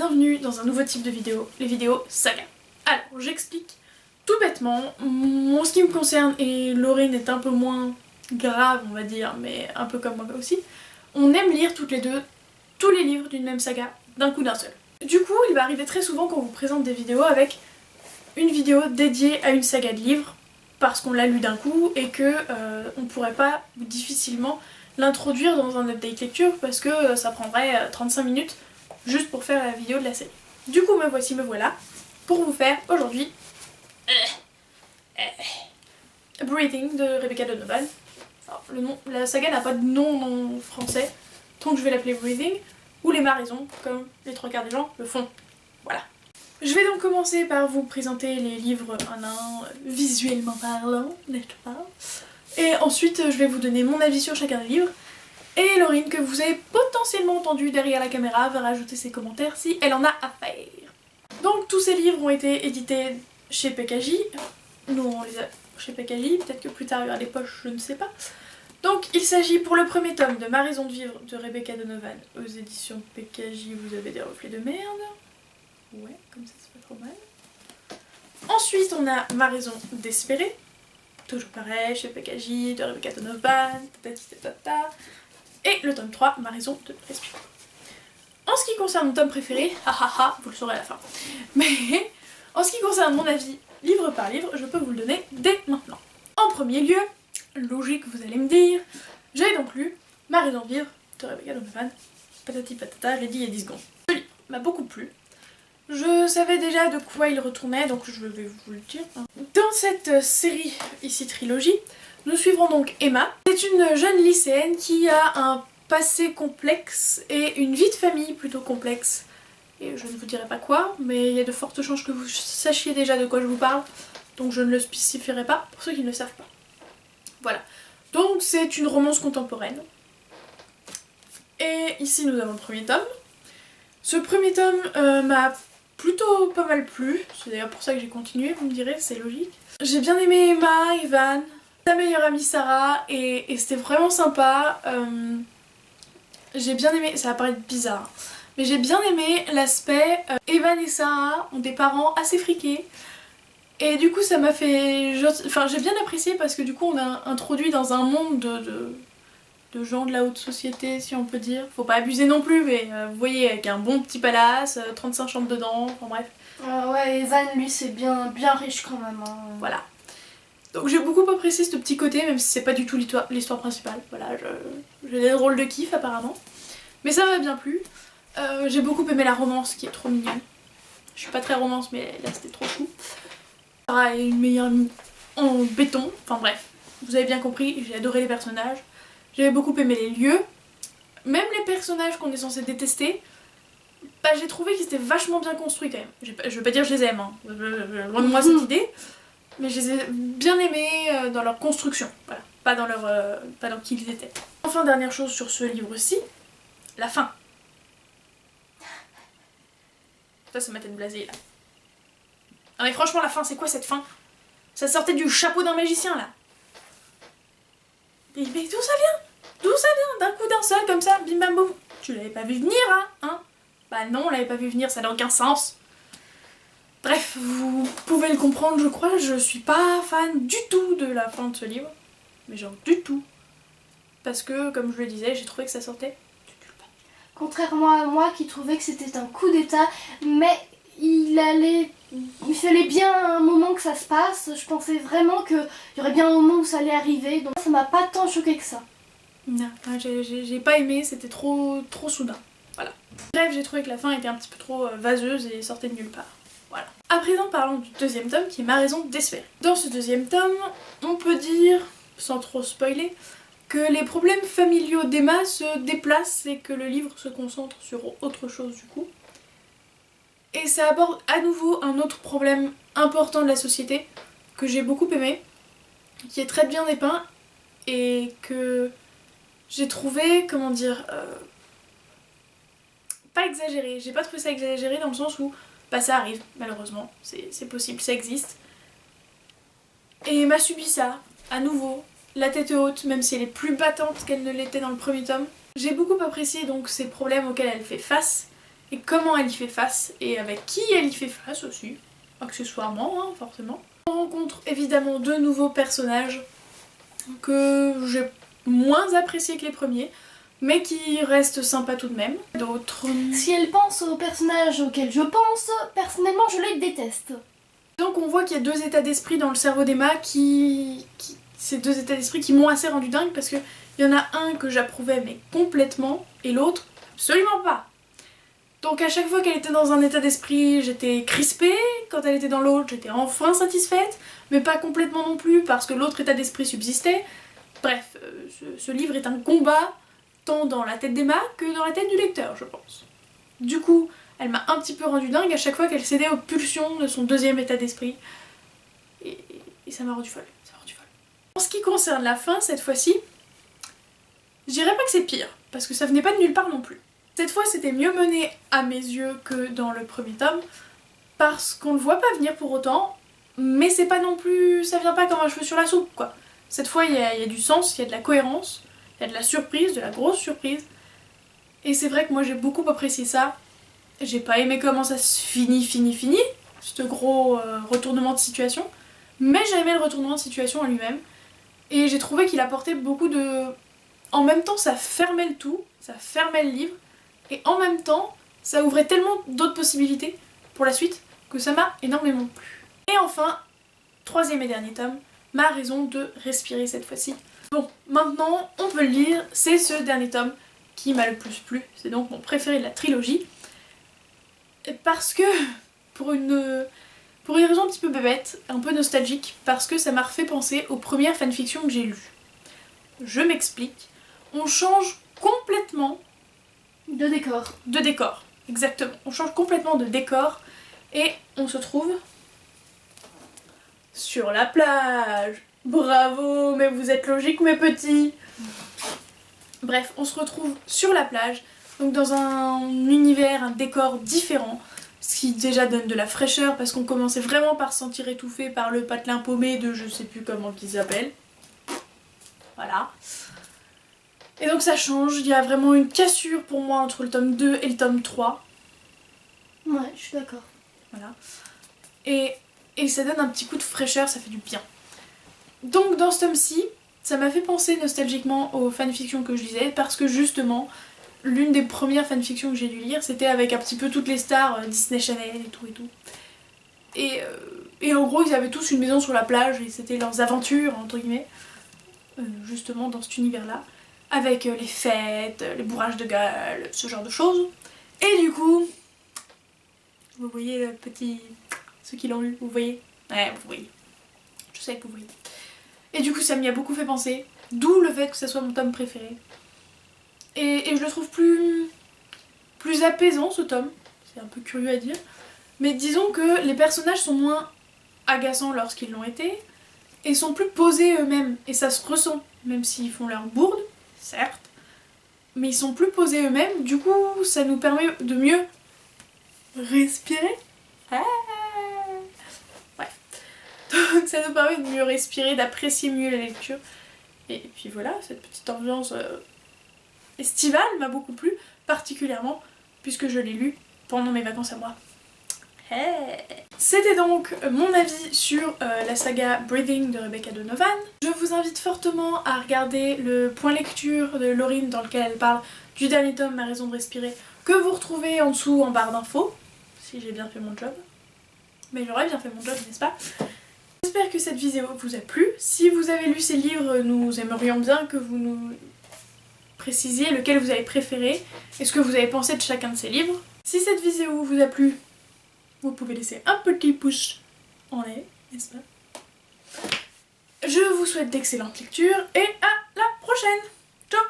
bienvenue dans un nouveau type de vidéo, les vidéos saga. Alors, j'explique tout bêtement, en ce qui me concerne, et Laurine est un peu moins grave on va dire, mais un peu comme moi aussi, on aime lire toutes les deux tous les livres d'une même saga, d'un coup d'un seul. Du coup, il va arriver très souvent qu'on vous présente des vidéos avec une vidéo dédiée à une saga de livres, parce qu'on l'a lu d'un coup et que on pourrait pas difficilement l'introduire dans un update lecture parce que ça prendrait 35 minutes juste pour faire la vidéo de la série. Du coup me voilà pour vous faire aujourd'hui Breathing de Rebecca Donovan. Alors, la saga n'a pas de nom en français, donc je vais l'appeler Breathing, ou Les Maraisons, comme les trois quarts des gens le font. Voilà. Je vais donc commencer par vous présenter les livres un à un, visuellement parlant, n'est-ce pas? Et ensuite je vais vous donner mon avis sur chacun des livres. Et Laurine, que vous avez potentiellement entendu derrière la caméra, va rajouter ses commentaires si elle en a à faire. Donc tous ces livres ont été édités chez PKJ. Nous on les a chez PKJ, peut-être que plus tard il y aura les poches, je ne sais pas. Donc il s'agit pour le premier tome de Ma raison de vivre de Rebecca Donovan aux éditions PKJ. Vous avez des reflets de merde. Ouais, comme ça c'est pas trop mal. Ensuite on a Ma raison d'espérer. Toujours pareil, chez PKJ, de Rebecca Donovan, tata. Et le tome 3, Ma raison de respirer. En ce qui concerne mon tome préféré, vous le saurez à la fin. Mais en ce qui concerne mon avis, livre par livre, je peux vous le donner dès maintenant. En premier lieu, logique vous allez me dire, j'ai donc lu Ma raison de vivre de Rebecca Donovan. Patati patata, je l'ai dit il y a 10 secondes. Ce livre m'a beaucoup plu. Je savais déjà de quoi il retournait, donc je vais vous le dire. Dans cette série, ici trilogie, nous suivrons donc Emma. C'est une jeune lycéenne qui a un passé complexe et une vie de famille plutôt complexe. Et je ne vous dirai pas quoi, mais il y a de fortes chances que vous sachiez déjà de quoi je vous parle, donc je ne le spécifierai pas pour ceux qui ne le savent pas. Voilà. Donc c'est une romance contemporaine. Et ici nous avons le premier tome. Ce premier tome m'a plutôt pas mal plu, c'est d'ailleurs pour ça que j'ai continué, vous me direz, c'est logique. J'ai bien aimé Emma, Evan, sa meilleure amie Sarah, et c'était vraiment sympa. J'ai bien aimé, ça va paraître bizarre, mais j'ai bien aimé l'aspect Evan et Sarah ont des parents assez friqués. Et du coup ça m'a fait... Enfin j'ai bien apprécié parce que du coup on a introduit dans un monde de gens de la haute société si on peut dire. Faut pas abuser non plus mais vous voyez avec un bon petit palace, 35 chambres dedans, enfin bref. Ouais, Evan lui c'est bien riche quand même. Hein. Voilà. Donc j'ai beaucoup apprécié ce petit côté même si c'est pas du tout l'histoire principale. Voilà, j'ai des drôles de kiff apparemment. Mais ça m'a bien plu. J'ai beaucoup aimé la romance qui est trop mignonne. Je suis pas très romance mais là c'était trop chou. Sarah est une meilleure amie en béton, enfin bref. Vous avez bien compris, j'ai adoré les personnages. J'avais beaucoup aimé les lieux. Même les personnages qu'on est censé détester, bah, j'ai trouvé qu'ils étaient vachement bien construits quand même. Je veux pas dire que je les aime, hein. Loin de moi cette idée. Mais je les ai bien aimés dans leur construction, voilà. Pas dans qui ils étaient. Enfin, dernière chose sur ce livre-ci, la fin. Ça c'est ma tête blasée là. Non mais franchement la fin, c'est quoi cette fin? Ça sortait du chapeau d'un magicien là. Mais d'où ça vient? D'où ça vient? D'un coup d'un seul comme ça, bim bam boum. Tu l'avais pas vu venir hein? Bah non, on l'avait pas vu venir, ça n'a aucun sens. Bref, vous pouvez le comprendre je crois, je suis pas fan du tout de la fin de ce livre. Mais genre du tout. Parce que comme je le disais, j'ai trouvé que ça sortait du nulle part. Contrairement à moi qui trouvais que c'était un coup d'état, mais il fallait bien un moment que ça se passe. Je pensais vraiment qu'il y aurait bien un moment où ça allait arriver, donc ça m'a pas tant choqué que ça. Non, j'ai pas aimé, c'était trop soudain. Voilà. Bref, j'ai trouvé que la fin était un petit peu trop vaseuse et sortait de nulle part. Voilà. À présent, parlons du deuxième tome qui est Ma raison d'espérer. Dans ce deuxième tome, on peut dire, sans trop spoiler, que les problèmes familiaux d'Emma se déplacent et que le livre se concentre sur autre chose du coup. Et ça aborde à nouveau un autre problème important de la société que j'ai beaucoup aimé, qui est très bien dépeint et que j'ai trouvé, comment dire, pas exagéré. J'ai pas trouvé ça exagéré dans le sens où bah ça arrive malheureusement, c'est possible, ça existe. Et Emma subit ça, à nouveau, la tête haute, même si elle est plus battante qu'elle ne l'était dans le premier tome. J'ai beaucoup apprécié donc ces problèmes auxquels elle fait face et comment elle y fait face, et avec qui elle y fait face aussi, accessoirement, hein, forcément. On rencontre évidemment de nouveaux personnages que j'ai moins appréciés que les premiers, mais qui restent sympas tout de même. D'autres... Si elle pense aux personnages auxquels je pense, personnellement je les déteste. Donc on voit qu'il y a deux états d'esprit dans le cerveau d'Emma ces deux états d'esprit qui m'ont assez rendu dingue parce que il y en a un que j'approuvais mais complètement et l'autre absolument pas. Donc à chaque fois qu'elle était dans un état d'esprit, j'étais crispée, quand elle était dans l'autre, j'étais enfin satisfaite, mais pas complètement non plus parce que l'autre état d'esprit subsistait. Bref, ce livre est un combat tant dans la tête d'Emma que dans la tête du lecteur, je pense. Du coup, elle m'a un petit peu rendue dingue à chaque fois qu'elle cédait aux pulsions de son deuxième état d'esprit. Et ça m'a rendue folle, ça m'a rendue folle. En ce qui concerne la fin, cette fois-ci, je dirais pas que c'est pire, parce que ça venait pas de nulle part non plus. Cette fois, c'était mieux mené à mes yeux que dans le premier tome, parce qu'on le voit pas venir pour autant, mais c'est pas non plus... ça vient pas comme un cheveu sur la soupe, quoi. Cette fois, il y a du sens, il y a de la cohérence, il y a de la surprise, de la grosse surprise. Et c'est vrai que moi j'ai beaucoup apprécié ça. J'ai pas aimé comment ça se finit, ce gros retournement de situation, mais j'ai aimé le retournement de situation en lui-même. Et j'ai trouvé qu'il apportait beaucoup de... En même temps, ça fermait le tout, ça fermait le livre, et en même temps, ça ouvrait tellement d'autres possibilités pour la suite que ça m'a énormément plu. Et enfin, troisième et dernier tome, ma raison de respirer cette fois-ci. Bon, maintenant, on peut le lire, c'est ce dernier tome qui m'a le plus plu, c'est donc mon préféré de la trilogie. Parce que, pour une raison un petit peu bébête, un peu nostalgique, parce que ça m'a refait penser aux premières fanfictions que j'ai lues. Je m'explique, on change complètement de décor. De décor, exactement. On change complètement de décor et on se trouve sur la plage. Bravo, mais vous êtes logiques mes petits. Bref, on se retrouve sur la plage, donc dans un univers, un décor différent, ce qui déjà donne de la fraîcheur parce qu'on commençait vraiment par se sentir étouffé par le patelin paumé de je sais plus comment il s'appelle. Voilà. Et donc ça change, il y a vraiment une cassure pour moi entre le tome 2 et le tome 3. Ouais, je suis d'accord. Voilà. Et ça donne un petit coup de fraîcheur, ça fait du bien. Donc dans ce tome-ci, ça m'a fait penser nostalgiquement aux fanfictions que je lisais parce que justement, l'une des premières fanfictions que j'ai dû lire, c'était avec un petit peu toutes les stars Disney Channel et tout. Et en gros, ils avaient tous une maison sur la plage et c'était leurs aventures, entre guillemets, justement dans cet univers-là, avec les fêtes, les bourrages de gueule, ce genre de choses. Et du coup, vous voyez le petit... ceux qui l'ont lu, vous voyez? Ouais, vous voyez. Je sais que vous voyez. Et du coup, ça m'y a beaucoup fait penser, d'où le fait que ça soit mon tome préféré. Et je le trouve plus apaisant ce tome, c'est un peu curieux à dire, mais disons que les personnages sont moins agaçants lorsqu'ils l'ont été, et sont plus posés eux-mêmes, et ça se ressent, même s'ils font leur bourde, certes, mais ils sont plus posés eux-mêmes, du coup ça nous permet de mieux respirer. Bref. Donc ça nous permet de mieux respirer, d'apprécier mieux la lecture, et puis voilà, cette petite ambiance... estivale m'a beaucoup plu, particulièrement puisque je l'ai lu pendant mes vacances à moi. Hey. C'était donc mon avis sur la saga Breathing de Rebecca Donovan. Je vous invite fortement à regarder le point lecture de Laurine dans lequel elle parle du dernier tome, Ma raison de respirer, que vous retrouvez en dessous en barre d'infos, si j'ai bien fait mon job. Mais j'aurais bien fait mon job, n'est-ce pas? J'espère que cette vidéo vous a plu. Si vous avez lu ces livres, nous aimerions bien que vous nous précisiez lequel vous avez préféré et ce que vous avez pensé de chacun de ces livres. Si cette vidéo vous a plu, vous pouvez laisser un petit pouce en l'air, n'est-ce pas? Je vous souhaite d'excellentes lectures et à la prochaine. Ciao!